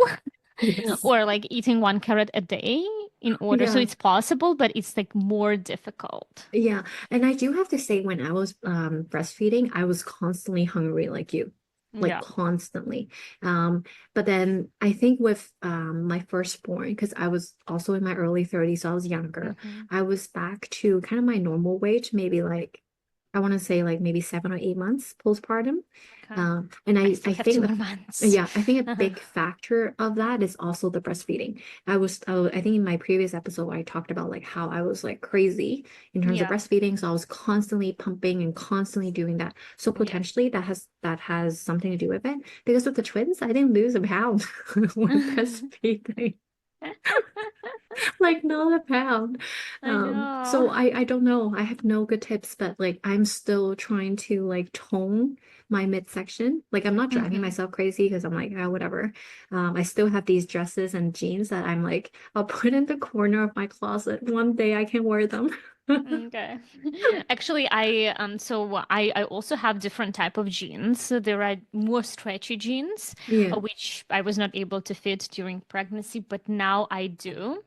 Yes. Or like eating 1 carrot a day in order. So Yeah. it's possible, but it's like more difficult. Yeah. And I do have to say, when I was breastfeeding, I was constantly hungry like you, like Yeah. constantly. Um, but then I think with my firstborn, because I was also in my early 30s, so I was younger, Hmm. I was back to kind of my normal weight, maybe like I want to say like maybe 7 or 8 months postpartum. Okay. And I I still have two think more months. yeah, I think a Uh-huh. big factor of that is also the breastfeeding. I think in my previous episode, I talked about like how I was like crazy in terms of Yeah. breastfeeding. So I was constantly pumping and constantly doing that. So Yeah. potentially that has something to do with it. Because with the twins, I didn't lose a pound when breastfeeding. Like not a pound. I So know. I don't know. I have no good tips, but like I'm still trying to like tone my midsection. Like I'm not driving Hmm. myself crazy because I'm like, oh, whatever. I still have these dresses and jeans that I'm like, I'll put in the corner of my closet. One day I can wear them. Okay. Actually, I also have different type of jeans. So there are more stretchy jeans, Yeah, which I was not able to fit during pregnancy, but now I do.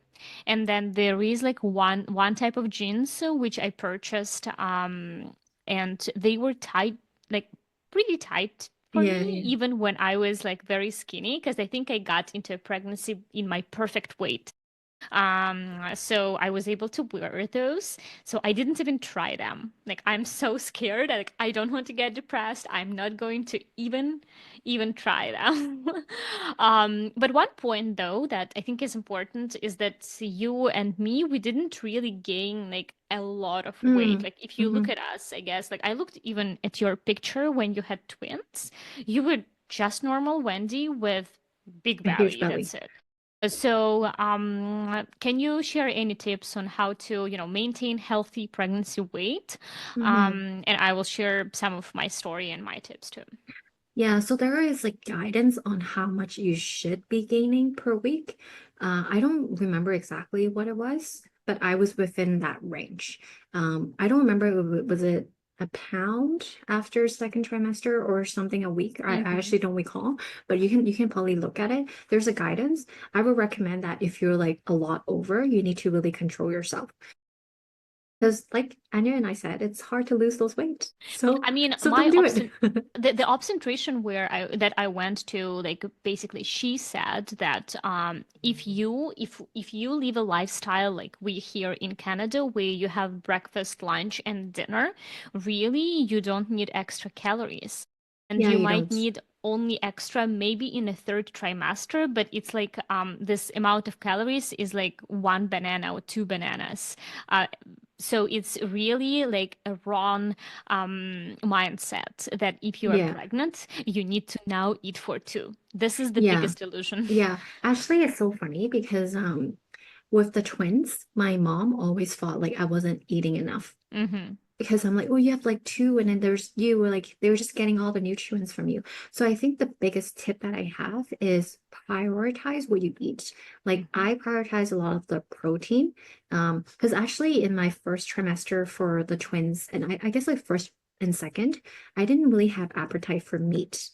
And then there is like one type of jeans which I purchased, and they were tight, like pretty tight for yeah, me, yeah, even when I was like very skinny, because I think I got into a pregnancy in my perfect weight. So I was able to wear those. So I didn't even try them. Like I'm so scared. Like I don't want to get depressed. I'm not going to even try them. But one point though that I think is important is that you and me, we didn't really gain like a lot of weight. mm, Like if you look hmm. at us, I guess, like I looked even at your picture when you had twins, you were just normal Wendy with big A huge belly. belly. That's it. So, can you share any tips on how to, maintain healthy pregnancy weight? Hmm. And I will share some of my story and my tips too. Yeah, so there is like guidance on how much you should be gaining per week. I don't remember exactly what it was, but I was within that range. I don't remember was it a pound after second trimester or something a week. I Hmm. actually don't recall, but you can probably look at it. There's a guidance. I would recommend that if you're like a lot over, you need to really control yourself. Because like Anya and I said, it's hard to lose those weight. So I mean, so don't do it. the obstetrician that I went to, like basically she said that if you live a lifestyle like we here in Canada where you have breakfast, lunch, and dinner, really you don't need extra calories. And Yeah, you you might don't. need only extra maybe in a third trimester, but it's like this amount of calories is like one banana or two bananas. Uh, so it's really like a wrong mindset that if you are Yeah. pregnant, you need to now eat for two. This is the Yeah. biggest illusion. Yeah. Actually, it's so funny because with the twins, my mom always thought like I wasn't eating enough. Hmm. Because I'm like, oh, you have like two, and then there's you, or like they were just getting all the nutrients from you. So I think the biggest tip that I have is prioritize what you eat. Like Hmm. I prioritize a lot of the protein. Because actually in my first trimester for the twins, and I guess like first and second, I didn't really have appetite for meat.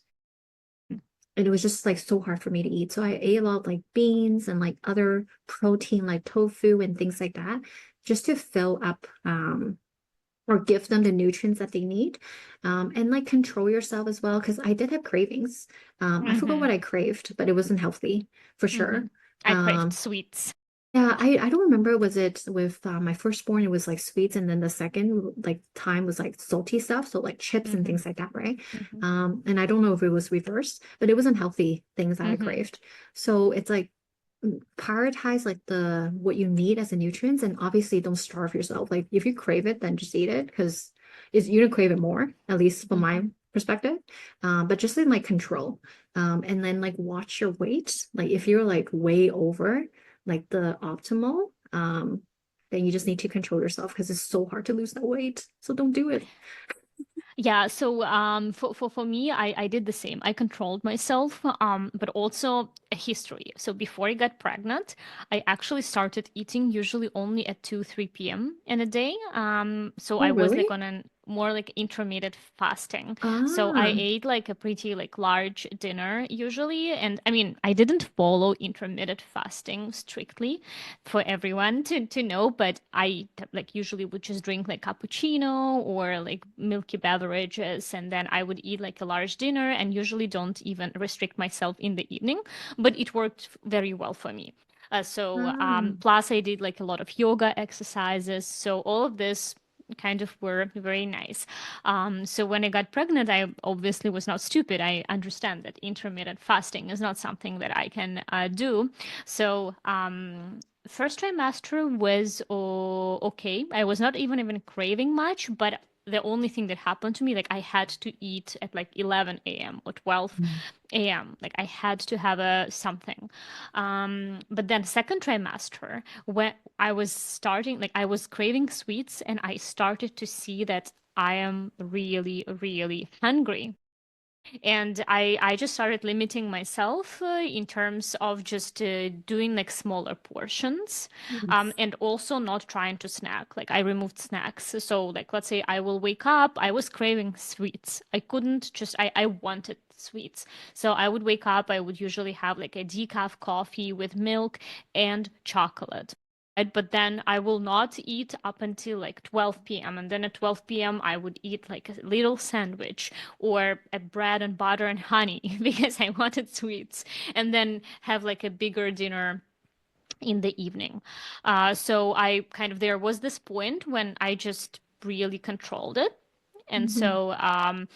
And it was just like so hard for me to eat. So I ate a lot of like beans and like other protein like tofu and things like that just to fill up or give them the nutrients that they need. And like control yourself as well because I did have cravings. I forgot Hmm. what I craved, but it wasn't healthy for Hmm. sure. I craved Um, sweets. Yeah, I don't remember. Was it with my firstborn? It was like sweets, and then the second like time was like salty stuff, so like chips and Mm-hmm. things like that, right? Mm-hmm. And I don't know if it was reversed, but it wasn't healthy things that I Mm-hmm. craved. So it's like prioritize like the what you need as a nutrients, and obviously don't starve yourself. Like if you crave it, then just eat it because it's you're gonna crave it more, at least from Mm-hmm. my perspective. But just in like control, and then like watch your weight. Like if you're like way over like the optimal, then you just need to control yourself because it's so hard to lose that weight. So don't do it. Yeah, so for me, I did the same. I controlled myself, but also a history. So before I got pregnant, I actually started eating usually only at 2, 3 p.m. in a day. So Oh, I was like really? on a more like intermittent fasting. So I Ah, ate like a pretty like large dinner usually, and I mean, I didn't follow intermittent fasting strictly for everyone to know, but I like usually would just drink like cappuccino or like milky beverages, and then I would eat like a large dinner and usually don't even restrict myself in the evening, but it worked very well for me. ah. Plus I did like a lot of yoga exercises. So all of this kind of were very nice. So when I got pregnant, I obviously was not stupid. I understand that intermittent fasting is not something that I can do. So first trimester was okay. I was not even craving much, but the only thing that happened to me, like I had to eat at like 11 a.m. or 12 a.m. Like I had to have a something. But then second trimester, when I was starting, like I was craving sweets and I started to see that I am really, really hungry. And I just started limiting myself in terms of just doing like smaller portions, Yes. and also not trying to snack. Like I removed snacks. So like let's say I will wake up, I was craving sweets. I couldn't just I wanted sweets. So I would wake up, I would usually have like a decaf coffee with milk and chocolate. Right? But then I will not eat up until like 12 p.m. And then at 12 p.m. I would eat like a little sandwich or a bread and butter and honey because I wanted sweets, and then have like a bigger dinner in the evening. So I kind of, there was this point when I just really controlled it. And Mhm. so um,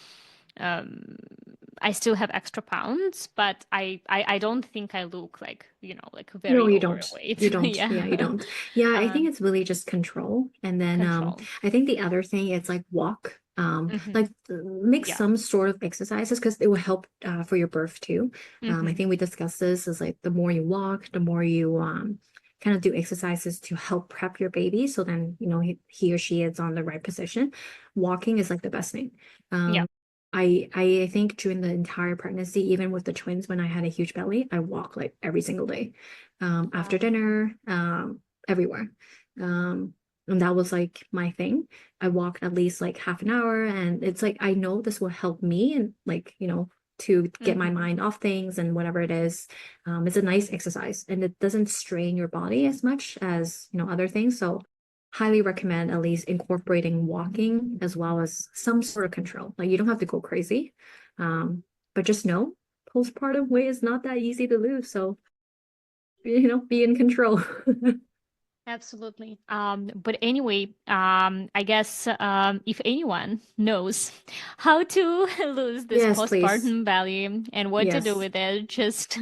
I still have extra pounds, but I don't think I look like, like No, very you don't. overweight. You don't. Yeah. Yeah, you don't. Yeah, I think Um, it's really just control. And then control. I think the other thing is like walk. Hmm. Like make Yeah. some sort of exercises because it will help for your birth too. I Hmm. think we discussed this is like the more you walk, the more you kind of do exercises to help prep your baby. So then, he or she is on the right position. Walking is like the best thing. Yeah. I think during the entire pregnancy, even with the twins, when I had a huge belly, I walk like every single day, after Wow. dinner, everywhere. Um, and that was like my thing. I walked at least like half an hour, and it's like I know this will help me and like, to get my Hmm. mind off things and whatever it is. It's a nice exercise and it doesn't strain your body as much as, other things. So highly recommend at least incorporating walking as well as some sort of control. Like you don't have to go crazy. But just know postpartum weight is not that easy to lose. So, be in control. Absolutely. But anyway, I guess if anyone knows how to lose this Yes, please. postpartum belly and what to do Yes. with it, just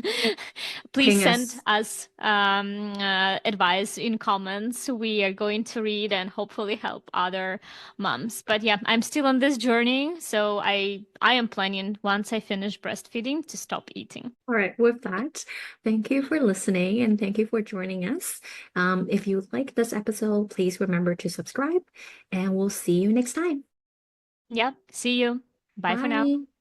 please Ping send us. us advice in comments. We are going to read and hopefully help other moms. But yeah, I'm still on this journey, so I am planning once I finish breastfeeding to stop eating. All right, with that, thank you for listening and thank you for joining us. If you like this episode, please remember to subscribe and we'll see you next time. Yeah, see you. Bye for now. Bye.